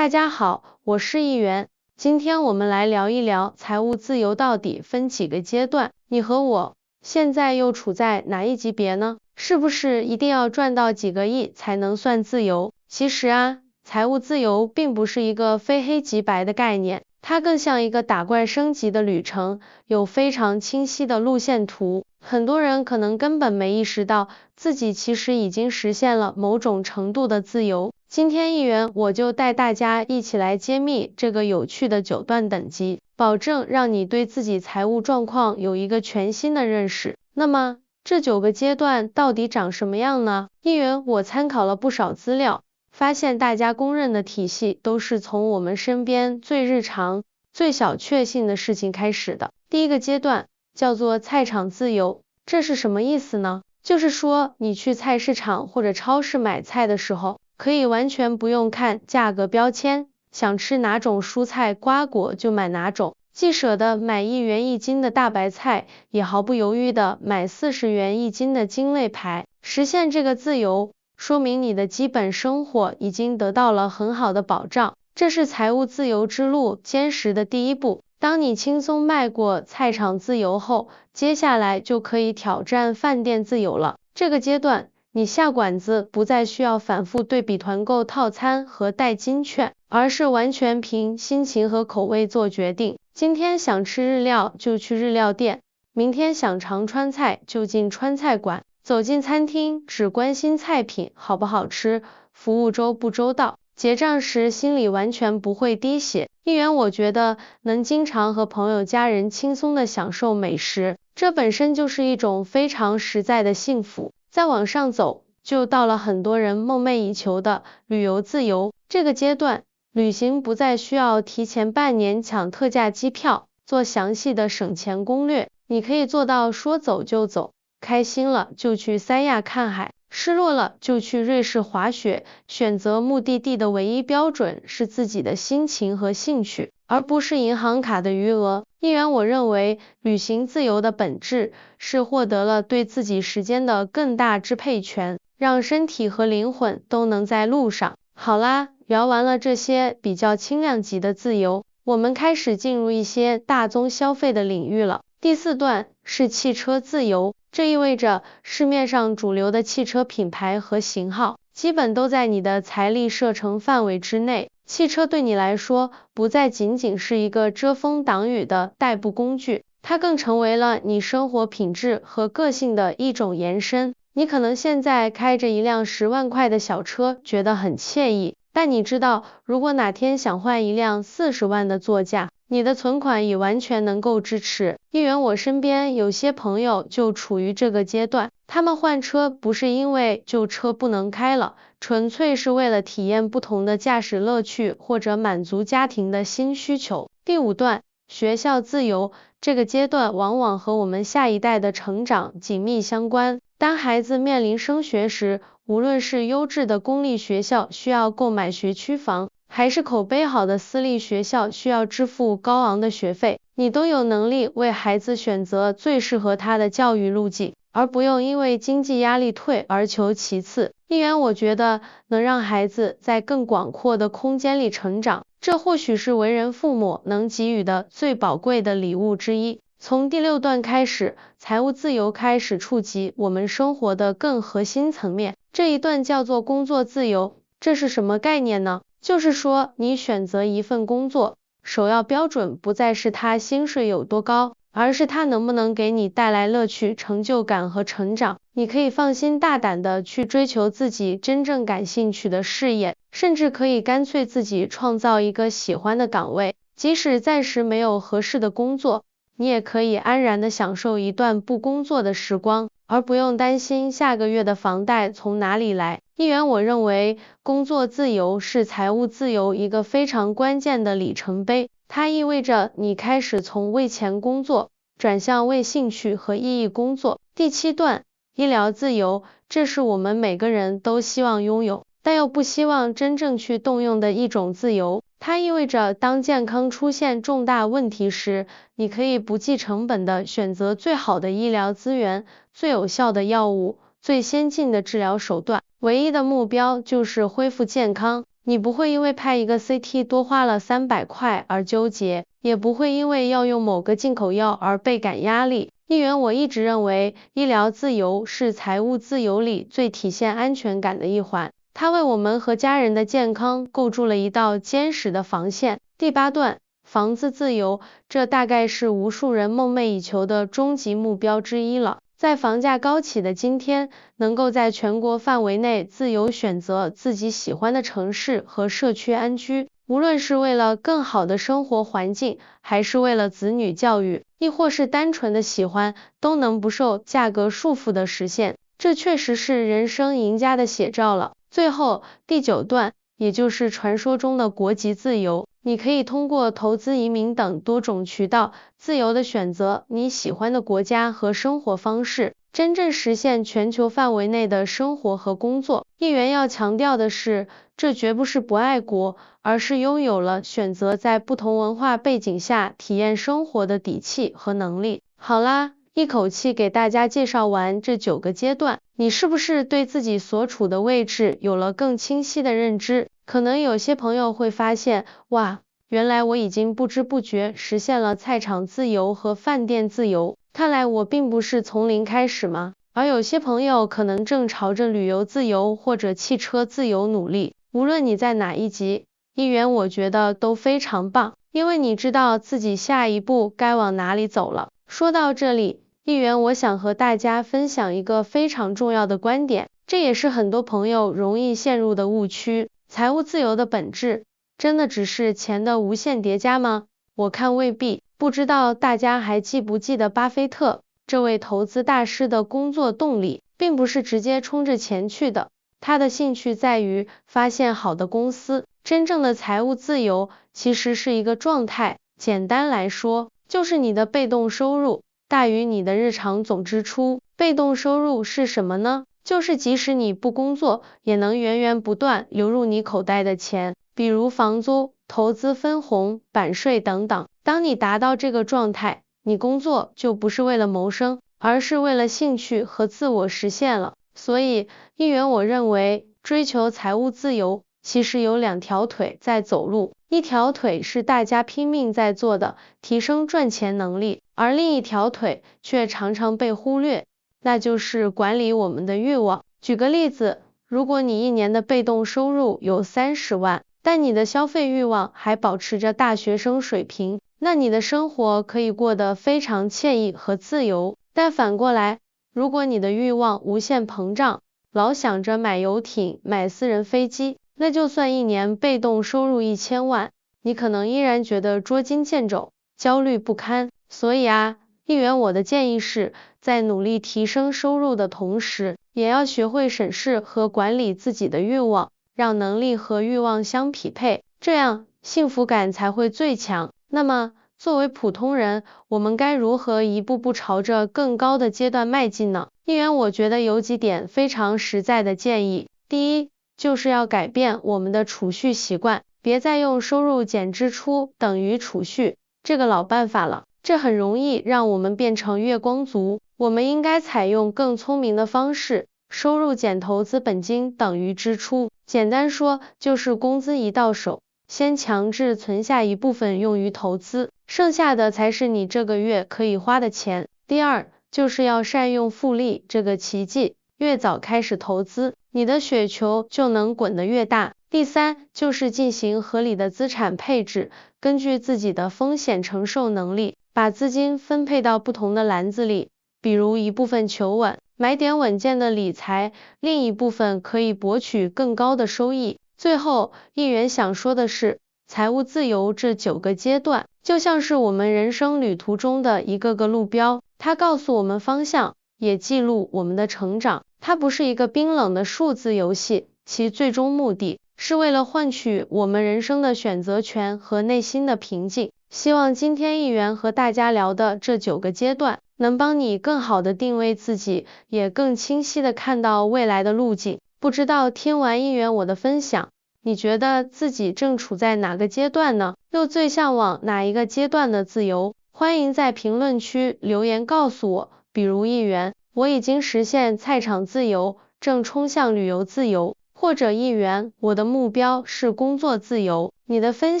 大家好，我是议员。今天我们来聊一聊财务自由到底分几个阶段，你和我现在又处在哪一级别呢？是不是一定要赚到几个亿才能算自由？其实啊，财务自由并不是一个非黑即白的概念，它更像一个打怪升级的旅程，有非常清晰的路线图。很多人可能根本没意识到自己其实已经实现了某种程度的自由。今天议员我就带大家一起来揭秘这个有趣的9段等级，保证让你对自己财务状况有一个全新的认识。那么这9个阶段到底长什么样呢？议员我参考了不少资料，发现大家公认的体系都是从我们身边最日常、最小确幸的事情开始的。第一个阶段叫做菜场自由，这是什么意思呢？就是说你去菜市场或者超市买菜的时候，可以完全不用看价格标签，想吃哪种蔬菜瓜果就买哪种，既舍得买1元1斤的大白菜，也毫不犹豫的买40元1斤的茎类排。实现这个自由，说明你的基本生活已经得到了很好的保障，这是财务自由之路坚实的第一步。当你轻松迈过菜场自由后，接下来就可以挑战饭店自由了。这个阶段，你下馆子不再需要反复对比团购套餐和代金券，而是完全凭心情和口味做决定。今天想吃日料就去日料店，明天想尝川菜就进川菜馆。走进餐厅只关心菜品好不好吃，服务周不周到，结账时心里完全不会滴血。议员我觉得能经常和朋友家人轻松的享受美食，这本身就是一种非常实在的幸福。再往上走，就到了很多人梦寐以求的旅游自由。这个阶段，旅行不再需要提前半年抢特价机票，做详细的省钱攻略，你可以做到说走就走，开心了就去三亚看海，失落了就去瑞士滑雪。选择目的地的唯一标准是自己的心情和兴趣，而不是银行卡的余额。议员我认为，旅行自由的本质是获得了对自己时间的更大支配权，让身体和灵魂都能在路上。好啦，聊完了这些比较轻量级的自由，我们开始进入一些大宗消费的领域了。第4段是汽车自由，这意味着市面上主流的汽车品牌和型号基本都在你的财力射程范围之内。汽车对你来说不再仅仅是一个遮风挡雨的代步工具，它更成为了你生活品质和个性的一种延伸。你可能现在开着一辆10万块的小车觉得很惬意，但你知道，如果哪天想换一辆40万的座驾，你的存款也完全能够支持。议员我身边有些朋友就处于这个阶段，他们换车不是因为旧车不能开了，纯粹是为了体验不同的驾驶乐趣或者满足家庭的新需求。第5段，学校自由，这个阶段往往和我们下一代的成长紧密相关。当孩子面临升学时，无论是优质的公立学校需要购买学区房，还是口碑好的私立学校需要支付高昂的学费，你都有能力为孩子选择最适合他的教育路径，而不用因为经济压力退而求其次。议员我觉得能让孩子在更广阔的空间里成长，这或许是为人父母能给予的最宝贵的礼物之一。从第6段开始，财务自由开始触及我们生活的更核心层面，这一段叫做工作自由。这是什么概念呢？就是说，你选择一份工作，首要标准不再是它薪水有多高，而是它能不能给你带来乐趣、成就感和成长。你可以放心大胆的去追求自己真正感兴趣的事业，甚至可以干脆自己创造一个喜欢的岗位，即使暂时没有合适的工作，你也可以安然的享受一段不工作的时光，而不用担心下个月的房贷从哪里来。议员我认为，工作自由是财务自由一个非常关键的里程碑，它意味着你开始从为钱工作，转向为兴趣和意义工作。第7段，医疗自由，这是我们每个人都希望拥有，但又不希望真正去动用的一种自由。它意味着当健康出现重大问题时，你可以不计成本的选择最好的医疗资源、最有效的药物、最先进的治疗手段，唯一的目标就是恢复健康。你不会因为拍一个 CT 多花了300块而纠结，也不会因为要用某个进口药而倍感压力。议员，我一直认为医疗自由是财务自由里最体现安全感的一环，它为我们和家人的健康构筑了一道坚实的防线。第8段，房子自由，这大概是无数人梦寐以求的终极目标之一了。在房价高企的今天，能够在全国范围内自由选择自己喜欢的城市和社区安居，无论是为了更好的生活环境，还是为了子女教育，亦或是单纯的喜欢，都能不受价格束缚的实现，这确实是人生赢家的写照了。最后，第9段，也就是传说中的国籍自由，你可以通过投资、移民等多种渠道，自由的选择你喜欢的国家和生活方式，真正实现全球范围内的生活和工作。议员要强调的是，这绝不是不爱国，而是拥有了选择在不同文化背景下体验生活的底气和能力。好啦，一口气给大家介绍完这9个阶段，你是不是对自己所处的位置有了更清晰的认知？可能有些朋友会发现，哇，原来我已经不知不觉实现了菜场自由和饭店自由，看来我并不是从零开始嘛。而有些朋友可能正朝着旅游自由或者汽车自由努力，无论你在哪一级，议员我觉得都非常棒，因为你知道自己下一步该往哪里走了。说到这里，议员我想和大家分享一个非常重要的观点，这也是很多朋友容易陷入的误区。财务自由的本质，真的只是钱的无限叠加吗？我看未必。不知道大家还记不记得巴菲特这位投资大师的工作动力，并不是直接冲着钱去的，他的兴趣在于发现好的公司。真正的财务自由其实是一个状态，简单来说，就是你的被动收入大于你的日常总支出。被动收入是什么呢？就是即使你不工作，也能源源不断流入你口袋的钱，比如房租、投资分红、版税等等。当你达到这个状态，你工作就不是为了谋生，而是为了兴趣和自我实现了。所以，议员我认为，追求财务自由，其实有2条腿在走路，一条腿是大家拼命在做的，提升赚钱能力，而另一条腿却常常被忽略，那就是管理我们的欲望。举个例子，如果你1年的被动收入有30万，但你的消费欲望还保持着大学生水平，那你的生活可以过得非常惬意和自由。但反过来，如果你的欲望无限膨胀，老想着买游艇、买私人飞机，那就算1年被动收入1000万，你可能依然觉得捉襟见肘，焦虑不堪。所以啊，议员我的建议是，在努力提升收入的同时，也要学会审视和管理自己的欲望，让能力和欲望相匹配，这样幸福感才会最强。那么，作为普通人，我们该如何一步步朝着更高的阶段迈进呢？议员我觉得有几点非常实在的建议。第一，就是要改变我们的储蓄习惯，别再用收入减支出等于储蓄这个老办法了，这很容易让我们变成月光族。我们应该采用更聪明的方式，收入减投资本金等于支出。简单说，就是工资一到手，先强制存下一部分用于投资，剩下的才是你这个月可以花的钱。第二，就是要善用复利这个奇迹，越早开始投资，你的雪球就能滚得越大。第三，就是进行合理的资产配置，根据自己的风险承受能力，把资金分配到不同的篮子里，比如一部分求稳，买点稳健的理财，另一部分可以博取更高的收益。最后，议员想说的是，财务自由这9个阶段，就像是我们人生旅途中的一个个路标，它告诉我们方向，也记录我们的成长。它不是一个冰冷的数字游戏，其最终目的是为了换取我们人生的选择权和内心的平静。希望今天议员和大家聊的这9个阶段，能帮你更好的定位自己，也更清晰的看到未来的路径。不知道听完议员我的分享，你觉得自己正处在哪个阶段呢？又最向往哪一个阶段的自由？欢迎在评论区留言告诉我。比如议员，我已经实现菜场自由，正冲向旅游自由。或者1元，我的目标是工作自由。你的分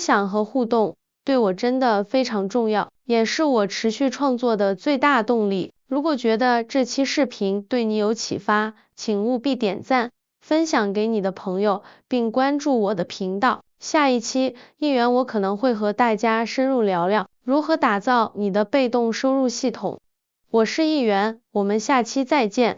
享和互动对我真的非常重要，也是我持续创作的最大动力。如果觉得这期视频对你有启发，请务必点赞，分享给你的朋友，并关注我的频道。下一期1元我可能会和大家深入聊聊如何打造你的被动收入系统。我是1元，我们下期再见。